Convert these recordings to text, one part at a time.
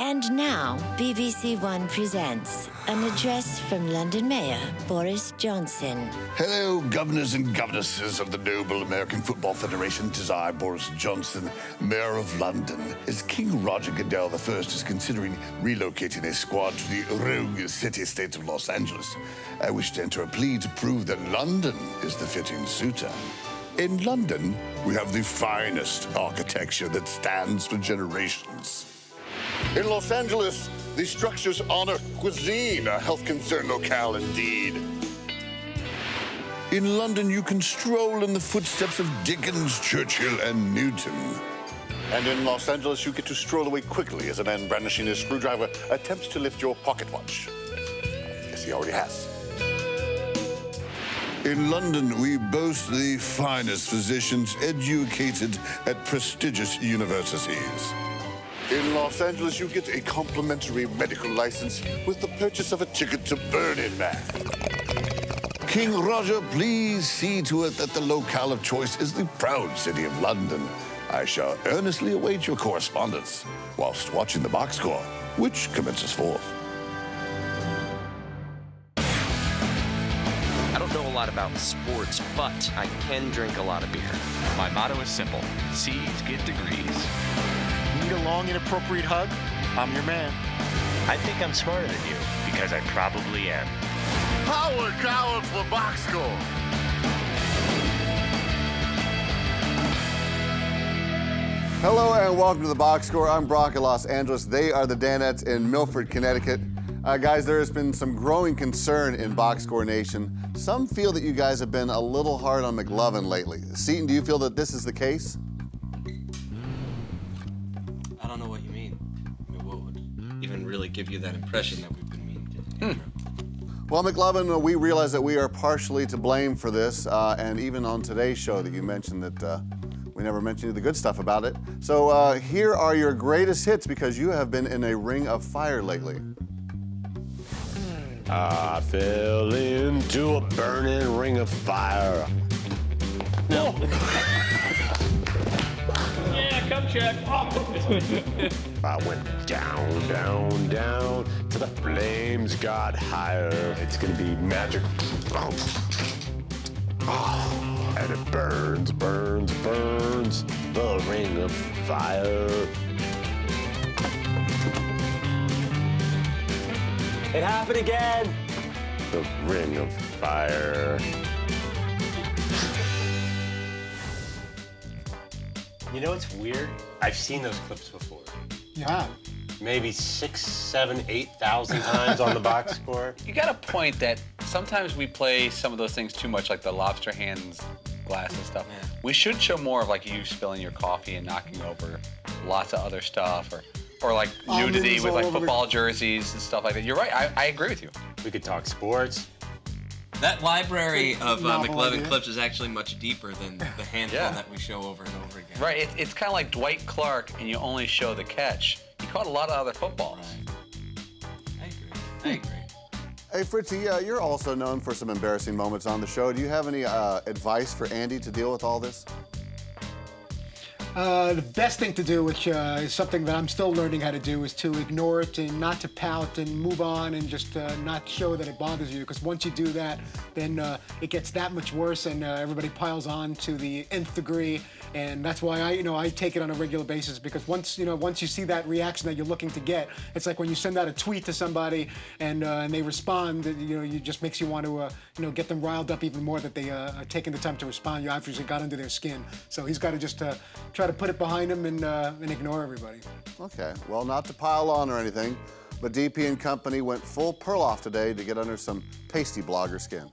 And now, BBC One presents an address from London Mayor Boris Johnson. Hello, governors and governesses of the noble American Football Federation. 'Tis I, Boris Johnson, Mayor of London. As King Roger Goodell I is considering relocating a squad to the rogue city-state of Los Angeles, I wish to enter a plea to prove that London is the fitting suitor. In London, we have the finest architecture that stands for generations. In Los Angeles, these structures honor cuisine, a health concern locale indeed. In London, you can stroll in the footsteps of Dickens, Churchill, and Newton. And in Los Angeles, you get to stroll away quickly as a man brandishing his screwdriver attempts to lift your pocket watch. Yes, he already has. In London, we boast the finest physicians educated at prestigious universities. In Los Angeles, you get a complimentary medical license with the purchase of a ticket to Burning Man. King Roger, please see to it that the locale of choice is the proud city of London. I shall earnestly await your correspondence whilst watching the box score, which commences forth. I don't know a lot about sports, but I can drink a lot of beer. My motto is simple: C's get degrees. Need a long, inappropriate hug? I'm your man. I think I'm smarter than you, because I probably am. Howard Coward for box score. Hello and welcome to the box score. I'm Brock in Los Angeles. They are the Danettes in Milford, Connecticut. Guys, there has been some growing concern in box score nation. Some feel that you guys have been a little hard on McLovin lately. Seton, do you feel that this is the case? I don't know what you mean. I mean, what would even really give you that impression that we've been mean to Andrew? Well, McLovin, we realize that we are partially to blame for this, and even on today's show that you mentioned that we never mentioned the good stuff about it. So here are your greatest hits because you have been in a ring of fire lately. I fell into a burning ring of fire. No. Yeah, come check. I went down, down, down, till the flames got higher. It's gonna be magic. Oh, and it burns, burns, burns, the ring of fire. It happened again! The ring of fire. You know what's weird? I've seen those clips before. Yeah. Maybe 6, 7, 8,000 times on the box score. You got a point that sometimes we play some of those things too much, like the lobster hands, glass and stuff. Yeah. We should show more of like you spilling your coffee and knocking over lots of other stuff, or like nudity with like football jerseys and stuff like that. You're right. I agree with you. We could talk sports. That library of Novel McLovin idea. clips is actually much deeper than the handful Yeah. that we show over and over again. Right. It's kind of like Dwight Clark, and you only show the catch. He caught a lot of other footballs. Right. I agree. Hey, Fritzy, you're also known for some embarrassing moments on the show. Do you have any advice for Andy to deal with all this? The best thing to do, which is something that I'm still learning how to do, is to ignore it and not to pout and move on and just not show that it bothers you. Because once you do that, then it gets that much worse and everybody piles on to the nth degree. And that's why I take it on a regular basis, because once you see that reaction that you're looking to get, it's like when you send out a tweet to somebody and they respond, it just makes you want to get them riled up even more that they are taking the time to respond. You obviously got under their skin. So he's got to just try to put it behind him and ignore everybody. Okay, well, not to pile on or anything, but DP and company went full Perloff today to get under some pasty blogger skin.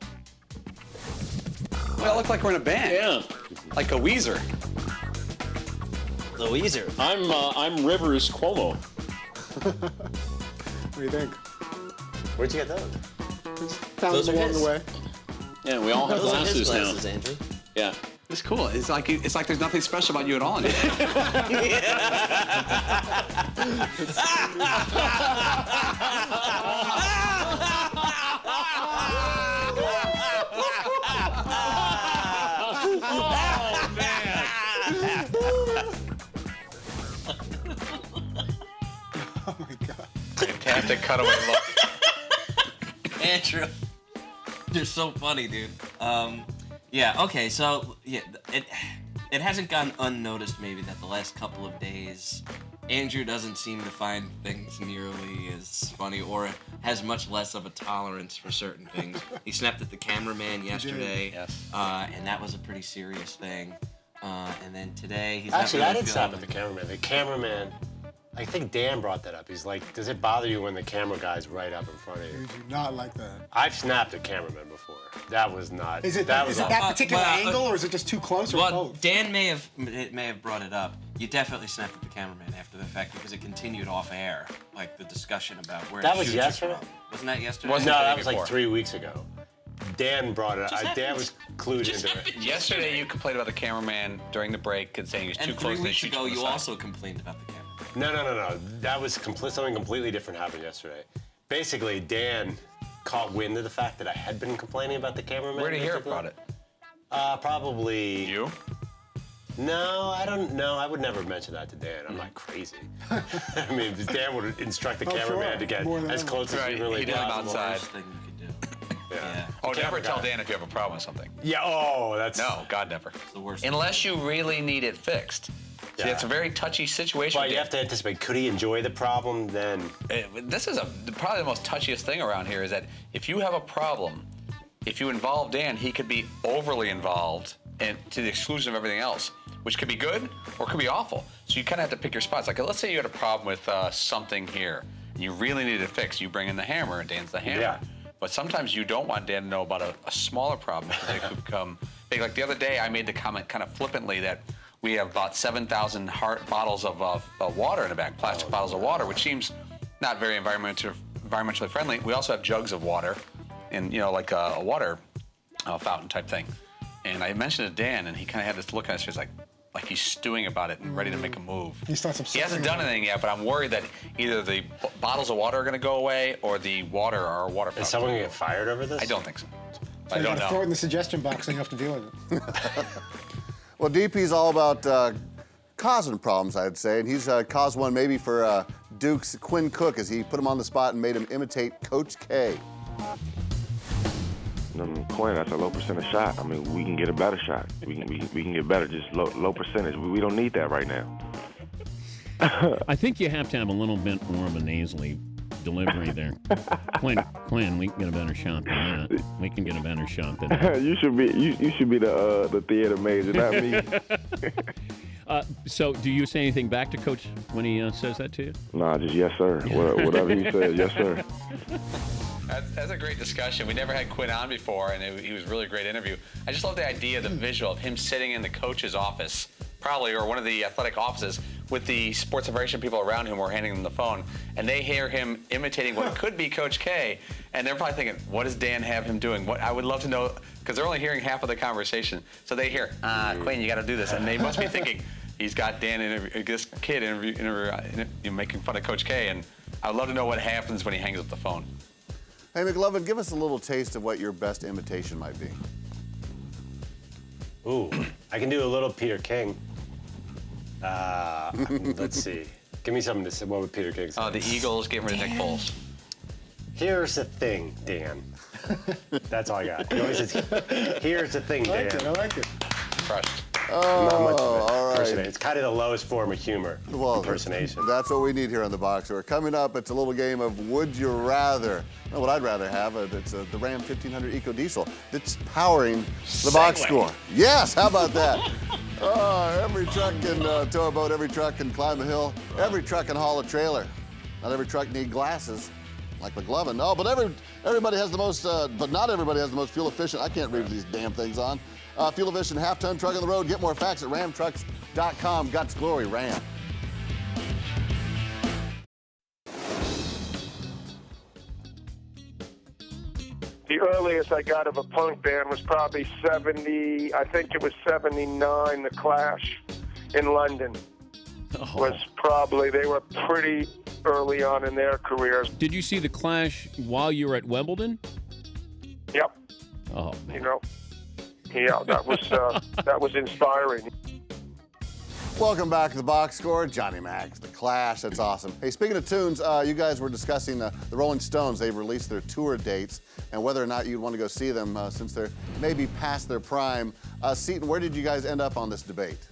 We all look like we're in a band. Yeah, Like a Weezer. The Weezer. I'm Rivers Cuomo. What do you think? Where'd you get those? Found Those them are along his. the way. Yeah, we all have Those are his glasses now. glasses, Andrew. Yeah. It's cool. It's like there's nothing special about you at all anymore. Oh my God. With the cutaway look. Andrew, you're so funny, dude. Yeah. Okay. So yeah, it hasn't gone unnoticed maybe that the last couple of days, Andrew doesn't seem to find things nearly as funny or has much less of a tolerance for certain things. He snapped at the cameraman yesterday, Yes. And that was a pretty serious thing. And then today, he's Actually, not I really didn't feeling snap at the cameraman. The cameraman, I think Dan brought that up. He's like, does it bother you when the camera guy's right up in front of you? You do not like that. I've snapped at cameraman before. That was not. Is it that is was it all- that particular well, angle, or is it just too close, or Well, both? Dan may have brought it up. You definitely snapped at the cameraman after the fact because it continued off air, like the discussion about where That to was shoot yesterday? you from. Wasn't that yesterday? Wasn't No, the day that was like before. 3 weeks ago. Dan brought it. Just Dan happened. was clued Just into it. happened Yesterday, you complained about the cameraman during the break and saying he was too And close 3 to weeks shoot ago, from the you side. also complained about the cameraman. No. That was something completely different happened yesterday. Basically, Dan caught wind of the fact that I had been complaining about the cameraman. Where did you hear basically. about it? Probably. You? No, I don't know. I would never mention that to Dan. I'm not crazy. I mean, Dan would instruct the Oh, cameraman sure. to get More than as ever. close as Right, humanly he'd let him possible. outside. Worst thing you could do. Yeah. Oh, never Camera tell guy. Dan if you have a problem with something. Yeah. Oh, that's No, God, never. It's the worst. Unless you really need it fixed. See, Yeah. it's a very touchy situation. But you have to anticipate. Could he enjoy the problem? Then This is probably the most touchiest thing around here is that if you have a problem, if you involve Dan, he could be overly involved and to the exclusion of everything else, which could be good or could be awful. So you kind of have to pick your spots. Like, let's say you had a problem with something here, and you really need it fixed. You bring in the hammer, and Dan's the hammer. Yeah. But sometimes you don't want Dan to know about a smaller problem because it could become big. Like the other day, I made the comment kind of flippantly that we have about 7,000 bottles of water in the back, plastic bottles of water, which seems not very environmentally friendly. We also have jugs of water, and like a water fountain type thing. And I mentioned it to Dan, and he kind of had this look on his face, like he's stewing about it and ready to make a move. He starts He hasn't obsessing done over it. anything yet, but I'm worried that either the bottles of water are going to go away or the water or water fountain. is someone gonna get fired over this? I don't think so. So I you don't gotta throw it know. in the suggestion box, and you have to deal with it. Well, DP's all about causing problems, I'd say, and he's caused one maybe for Duke's Quinn Cook as he put him on the spot and made him imitate Coach K. Quinn, that's a low percentage shot. I mean, we can get a better shot. We can get better, just low percentage. We don't need that right now. I think you have to have a little bit more of a nasally delivery there. Quinn, we can get a better shot than that. We can get a better shot than that. you should be the theater major, not me. So, do you say anything back to Coach when he says that to you? Nah, just yes sir. Whatever he said, yes sir. That's a great discussion. We never had Quinn on before, and he was a really great interview. I just love the idea, the visual of him sitting in the coach's office, probably, or one of the athletic offices, with the sports information people around him who are handing them the phone, and they hear him imitating what could be Coach K, and they're probably thinking, what does Dan have him doing? I would love to know, because they're only hearing half of the conversation. So they hear, Quinn, you got to do this, and they must be thinking, he's got Dan, this kid making fun of Coach K, and I would love to know what happens when he hangs up the phone. Hey, McLovin, give us a little taste of what your best imitation might be. Ooh, I can do a little Peter King. Let's see. Give me something to say. What would Peter King say? The Eagles getting rid of Nick Foles. Here's the thing, Dan. That's all I got. He always says, here's the thing, Dan. I like it. Crushed. Not much of it. all right. It's kind of the lowest form of humor. Impersonation. That's what we need here on the Box Score. Coming up, it's a little game of Would You Rather. Well, what I'd rather have, it's the Ram 1500 Eco Diesel that's powering the Box Score. Yes, how about that? Every truck can tow a boat, every truck can climb a hill, every truck can haul a trailer. Not every truck need glasses, like McLovin. No, but everybody has the most, but not everybody has the most fuel efficient. I can't read these damn things on. Fuel efficient half-ton truck on the road. Get more facts at ramtrucks.com. Guts Glory Ram. The earliest I got of a punk band was probably 70, I think it was 79, The Clash in London. Was probably, they were pretty early on in their careers. Did you see the Clash while you were at Wimbledon? Yep. Oh, man. You know, yeah, that was inspiring. Welcome back to the box score. Johnny Mac, The Clash. That's awesome. Hey, speaking of tunes, you guys were discussing the Rolling Stones. They've released their tour dates and whether or not you'd want to go see them since they're maybe past their prime. Seton, where did you guys end up on this debate?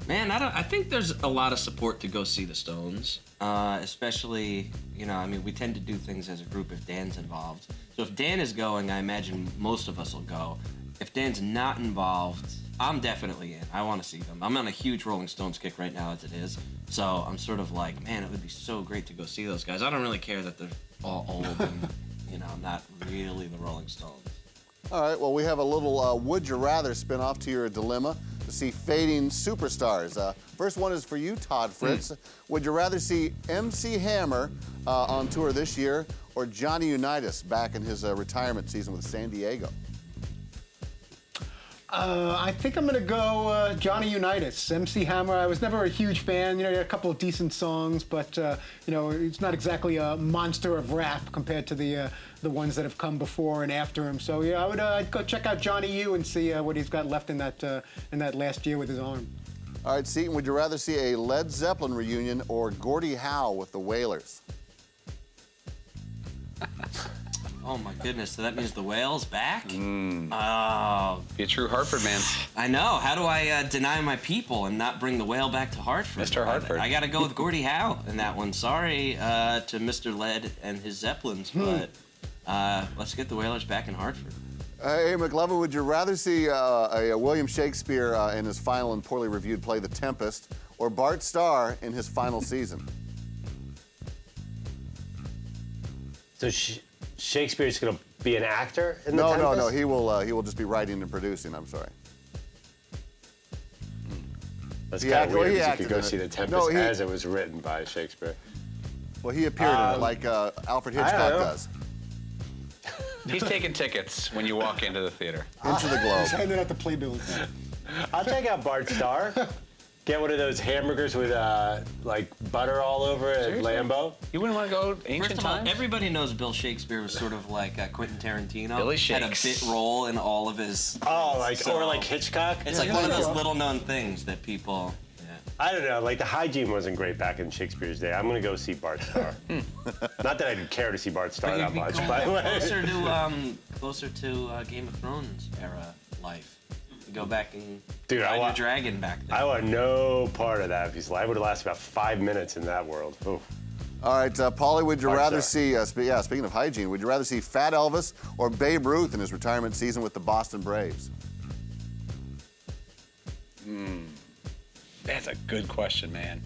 Man, I think there's a lot of support to go see the Stones, especially, we tend to do things as a group if Dan's involved. So if Dan is going, I imagine most of us will go. If Dan's not involved, I'm definitely in. I want to see them. I'm on a huge Rolling Stones kick right now as it is. So I'm sort of like, man, it would be so great to go see those guys. I don't really care that they're all old and, not really the Rolling Stones. All right, well, we have a little Would You Rather spin-off to your dilemma to see fading superstars. First one is for you, Todd Fritz. Would you rather see MC Hammer on tour this year or Johnny Unitas back in his retirement season with San Diego? I think I'm going to go Johnny Unitas. MC Hammer, I was never a huge fan. He had a couple of decent songs, but, it's not exactly a monster of rap compared to the ones that have come before and after him. So, yeah, I'd go check out Johnny U and see what he's got left in that last year with his arm. All right, Seton, would you rather see a Led Zeppelin reunion or Gordie Howe with the Wailers? Oh my goodness, so that means the Whale's back? Oh. Be a true Hartford man. I know. How do I deny my people and not bring the Whale back to Hartford? Mr. Hartford. I got to go with Gordie Howe in that one. Sorry to Mr. Led and his Zeppelins, but let's get the Whalers back in Hartford. Hey, McLovin, would you rather see a William Shakespeare in his final and poorly reviewed play, The Tempest, or Bart Starr in his final season? So Shakespeare's going to be an actor in The Tempest? No. He will just be writing and producing. I'm sorry. That's kind of weird because you could go see The Tempest as it was written by Shakespeare. Well, he appeared in it like Alfred Hitchcock does. He's taking tickets when you walk into the theater. Into the globe. He's handing out the playbills. I'll check out Bart Starr. Get one of those hamburgers with like butter all over it at Lambeau. You wouldn't want to go ancient First of all, times? everybody knows Bill Shakespeare was sort of like Quentin Tarantino. Billy had a Shakes. bit role in all of his. Oh, or like Hitchcock. It's like one of those little-known things that people. I don't know. Like the hygiene wasn't great back in Shakespeare's day. I'm gonna go see Bart Starr. Not that I'd care to see Bart Starr that much, by the way. Closer to Game of Thrones era life. Go back and Dude, ride your dragon back there. I want no part of that because I would have lasted about 5 minutes in that world. Ooh. All right, Paulie, would you rather see, speaking of hygiene, would you rather see Fat Elvis or Babe Ruth in his retirement season with the Boston Braves? That's a good question, man.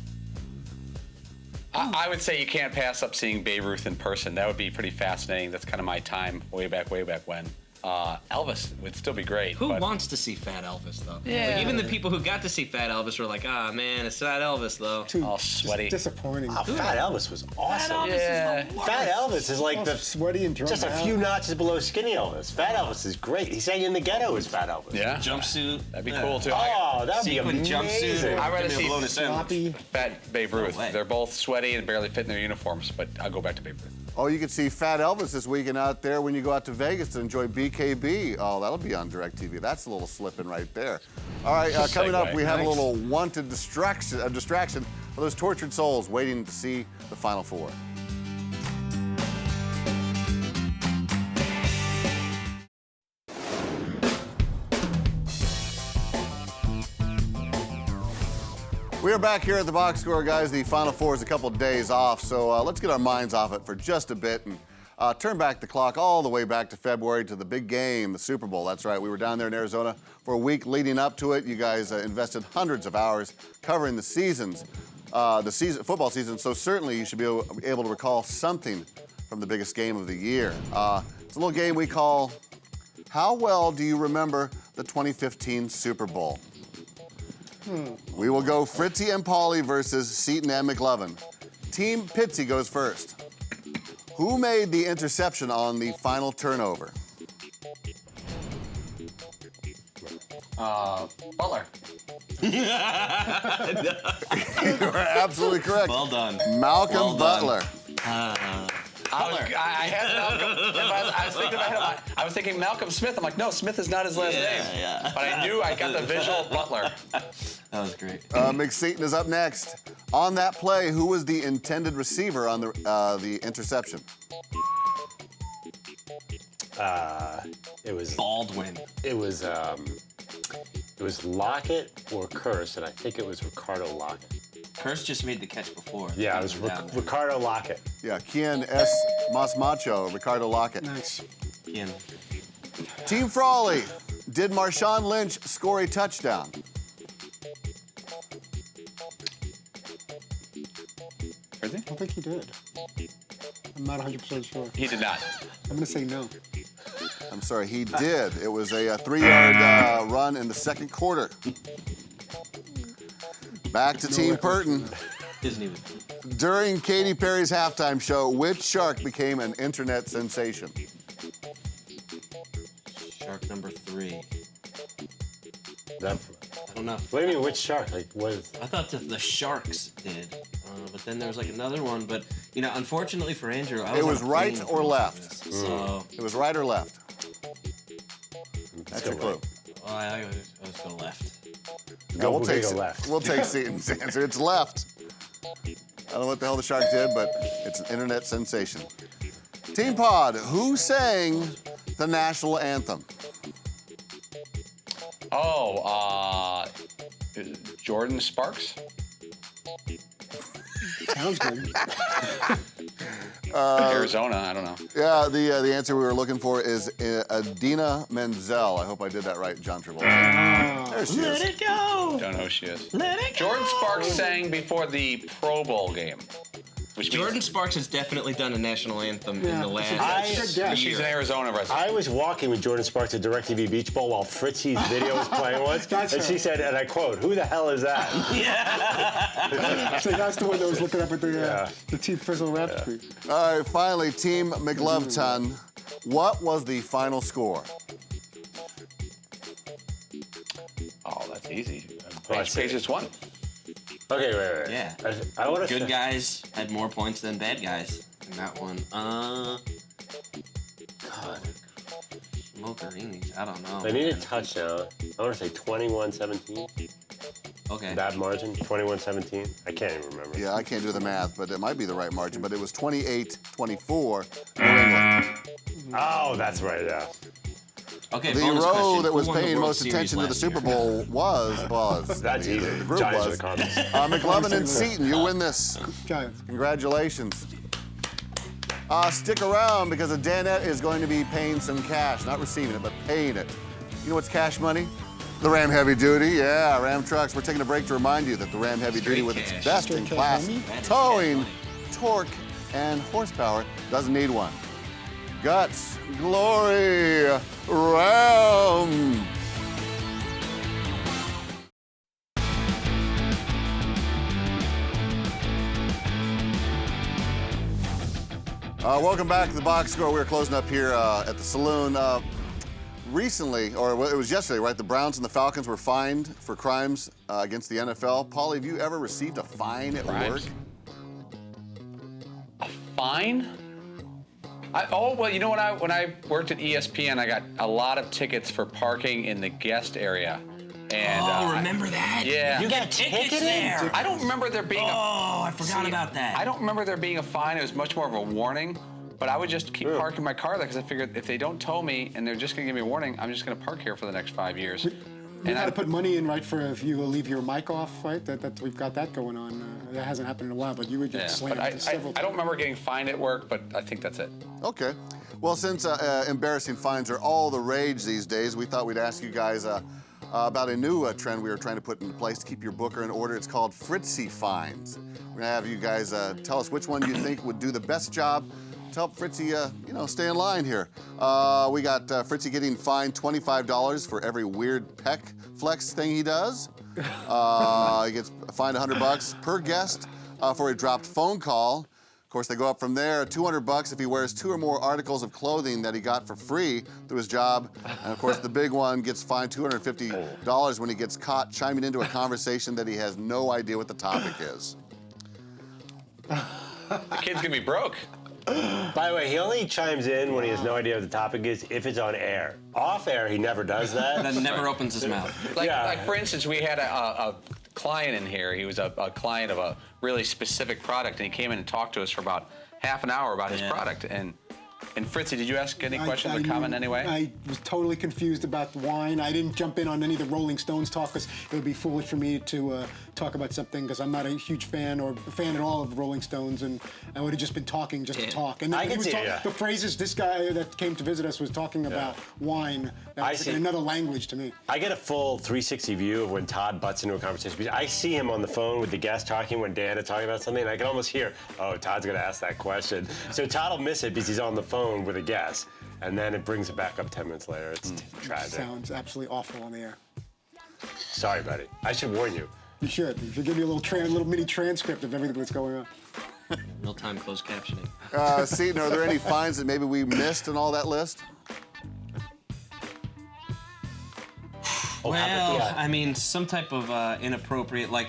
I would say you can't pass up seeing Babe Ruth in person. That would be pretty fascinating. That's kind of my time way back when. Elvis would still be great. Who wants to see Fat Elvis, though? Yeah. Like, even the people who got to see Fat Elvis were like, man, it's Fat Elvis, though. All sweaty. Disappointing. Oh, Fat Elvis was awesome. Fat Elvis is the worst. Fat Elvis is like the sweaty and drunk just a few notches below Skinny Elvis. Fat Elvis is great. He sang in the ghetto as Fat Elvis. Yeah. Jumpsuit. That'd be cool, too. Oh, that'd be Sequin amazing. jumpsuit. I'd rather see sloppy. Fat Babe Ruth. way. They're both sweaty and barely fit in their uniforms, but I'll go back to Babe Ruth. Oh, you could see Fat Elvis this weekend out there when you go out to Vegas to enjoy BKB. Oh, that'll be on DirecTV. That's a little slipping right there. All right, coming up, we have a little wanted distraction for those tortured souls waiting to see the Final Four. We are back here at the box score, guys. The Final Four is a couple days off, so let's get our minds off it for just a bit and turn back the clock all the way back to February to the big game, the Super Bowl. That's right. We were down there in Arizona for a week leading up to it. You guys invested hundreds of hours covering the football season, so certainly you should be able to recall something from the biggest game of the year. It's a little game we call, How Well Do You Remember the 2015 Super Bowl? We will go Fritzy and Paulie versus Seton and McLovin. Team Pitsy goes first. Who made the interception on the final turnover? Butler. You are absolutely correct. Well done. Malcolm Butler. I had Malcolm. I was thinking in my head, I was thinking Malcolm Smith. I'm like, no, Smith is not his last name. Yeah. But I knew I got the visual Butler. That was great. McSeaton is up next. On that play, who was the intended receiver on the interception? It was Baldwin. It was Lockett or Curse, and I think it was Ricardo Lockett. Curse just made the catch before. Yeah, it was Ricardo Lockett. Yeah, Kian S. Masmacho, Ricardo Lockett. Nice. Kian. Team Frawley, did Marshawn Lynch score a touchdown? I don't think he did. I'm not 100% sure. He did not. I'm going to say no. I'm sorry, he did. It was a 3-yard run in the second quarter. Back to Team Purton. Isn't even. During Katy Perry's halftime show, which shark became an internet sensation? Shark number 3. That, I don't know. What do you mean, which shark? Like, what is... I thought the Sharks did, but then there was like another one. But you know, unfortunately for Andrew, I was It was on a right plane or for left? this, so It was right or left? That's your clue. well, I was going left. No, we'll take go left. We'll take Seaton's answer. It's left. I don't know what the hell the shark did, but it's an internet sensation. Team Pod, who sang the national anthem? Oh, Jordan Sparks? Sounds good. Arizona, I don't know. Yeah, the answer we were looking for is Adina Menzel. I hope I did that right, John Travolta. There she Let is. it go. Don't know who she is. Let it go. Jordan Sparks sang before the Pro Bowl game. Which means Jordan Sparks has definitely done a national anthem in Yeah, the last that's a good guess. she's an Arizona resident. I was walking with Jordan Sparks at DirecTV Beach Bowl while Fritzy's video was playing once, That's and her. she said, and I quote, "Who the hell is that?" So that's the one that was looking up at the Team Frizzle rap tweet. All right, finally, Team McLoveton. What was the final score? Oh, that's easy. Well, Page just won. Okay, wait. Yeah. I want to Good guys had more points than bad guys in that one. God. Smokerinis. I don't know. They need a touchdown. I want to say 21-17. Okay. That margin, 21-17. I can't even remember. Yeah, I can't do the math, but it might be the right margin. But it was 28-24, New England. Oh, that's right, yeah. Okay, The bonus row question. that Who was won the paying World most Series attention to the last Super year? Bowl was That's easy. the group Giants was. or the Cardinals. McLovin and Seaton, you win this. Giants. Congratulations. Stick around because Danette is going to be paying some cash, not receiving it, but paying it. You know what's cash money? The Ram Heavy Duty, yeah, Ram trucks. We're taking a break to remind you that the Ram Heavy Duty, with its best-in-class towing, torque, and horsepower, doesn't need one. Guts, glory, Ram! Welcome back to the box score. We were closing up here at the saloon. Recently, or it was yesterday, right? The Browns and the Falcons were fined for crimes against the NFL. Paulie, have you ever received a fine at work? A fine? Well, you know what? When I worked at ESPN, I got a lot of tickets for parking in the guest area. And, remember that? Yeah. You got tickets there. I don't remember there being I forgot about that. I don't remember there being a fine. It was much more of a warning. But I would just keep parking my car there because I figured if they don't tow me and they're just going to give me a warning, I'm just going to park here for the next 5 years. You got to put money in, right, for if you leave your mic off, right? That we've got that going on. That hasn't happened in a while, but you would get Yeah, slammed but several I don't remember getting fined at work, but I think that's it. Okay. Well, since embarrassing fines are all the rage these days, we thought we'd ask you guys about a new trend we were trying to put into place to keep your booker in order. It's called Fritzy fines. We're going to have you guys tell us which one you think would do the best job to help Fritzy, stay in line here. We got Fritzy getting fined $25 for every weird pec flex thing he does. He gets fined $100 per guest for a dropped phone call. Of course, they go up from there. $200 if he wears 2 or more articles of clothing that he got for free through his job. And of course, the big one gets fined $250 when he gets caught chiming into a conversation that he has no idea what the topic is. The kid's going to be broke. By the way, he only chimes in when he has no idea what the topic is if it's on air. Off air, he never does that. That never opens his mouth. Like for instance, we had client in here. He was a client of a really specific product, and he came in and talked to us for about half an hour about his product. And Fritzy, did you ask any questions or comment anyway? I was totally confused about the wine. I didn't jump in on any of the Rolling Stones talk because it would be foolish for me to talk about something because I'm not a huge fan or a fan at all of Rolling Stones, and I would have just been talking just to talk. And then the phrases this guy that came to visit us was talking about wine. That was in another language to me. I get a full 360 view of when Todd butts into a conversation. Because I see him on the phone with the guest talking when Dan is talking about something, and I can almost hear, oh, Todd's going to ask that question. So Todd will miss it because he's on the phone with a guest, and then it brings it back up 10 minutes later. It's tragic. Sounds absolutely awful on the air. Sorry, buddy. I should warn you. You should. You should give me a little mini transcript of everything that's going on. Real-time closed captioning. Seton, are there any fines that maybe we missed in all that list? Well, I mean, some type of inappropriate, like,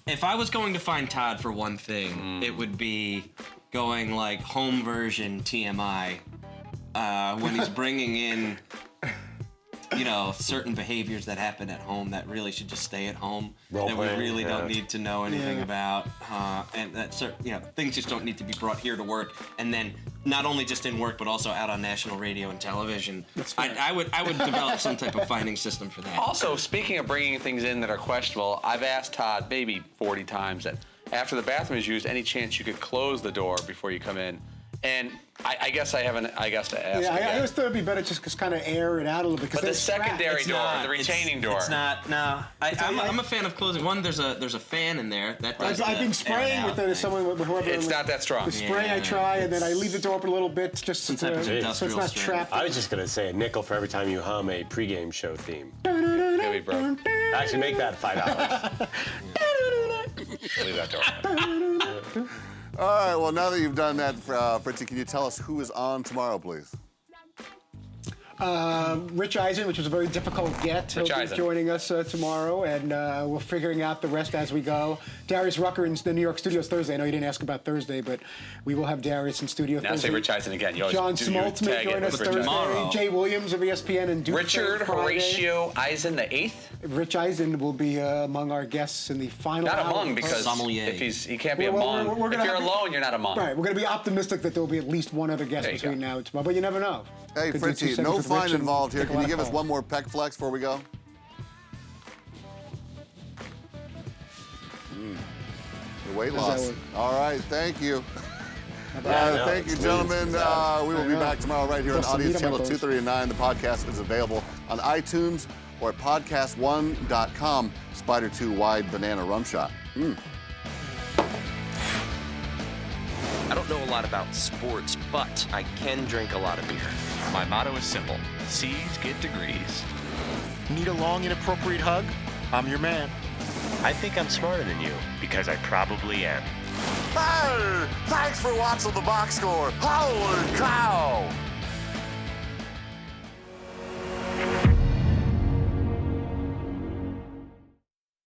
if I was going to find Todd for one thing, it would be going, like, home version TMI when he's bringing in, you know, certain behaviors that happen at home that really should just stay at home, that we really don't need to know anything about, and that things just don't need to be brought here to work, and then not only just in work but also out on national radio and television. I would develop some type of finding system for that. Also, speaking of bringing things in that are questionable, I've asked Todd maybe 40 times that after the bathroom is used, any chance you could close the door before you come in. And I guess I haven't. I guess to ask. Yeah, again. I always thought it'd be better just kind of air it out a little bit. But the secondary door, the retaining door. It's not. No, I'm a fan of closing. One, there's a fan in there. That does I've been spraying with it. Whoever. It's not that strong. The spray I try, and then I leave the door open a little bit just so it's not trapped. I was just gonna say a nickel for every time you hum a pregame show theme. Maybe, bro. Actually, make that $5. Leave that door. All right, well, now that you've done that, Fritzy, can you tell us who is on tomorrow, please? Rich Eisen, which was a very difficult get. He'll be joining us tomorrow, and we're figuring out the rest as we go. Darius Rucker in the New York studios Thursday. I know you didn't ask about Thursday, but we will have Darius in studio Thursday. Now say Rich Eisen again. You John Smoltz may join us Thursday. Tomorrow. Jay Williams of ESPN and Duke Richard Horatio Eisen the 8th. Rich Eisen will be among our guests in the final hour. Not among, because if he can't be among. If you're alone, you're not among. Right, we're going to be optimistic that there will be at least one other guest between now and tomorrow, but you never know. Hey, Fritzy, no fine involved here. Can you give us one more pec flex before we go? The weight loss. All right, thank you. Thank you, gentlemen. We will be back tomorrow right here on Audience Channel 239. The podcast is available on iTunes or at podcast1.com. Spider 2 Wide Banana Rum Shot. I don't know a lot about sports, but I can drink a lot of beer. My motto is simple. C's get degrees. Need a long, inappropriate hug? I'm your man. I think I'm smarter than you, because I probably am. Hey! Thanks for watching the box score. Holy cow!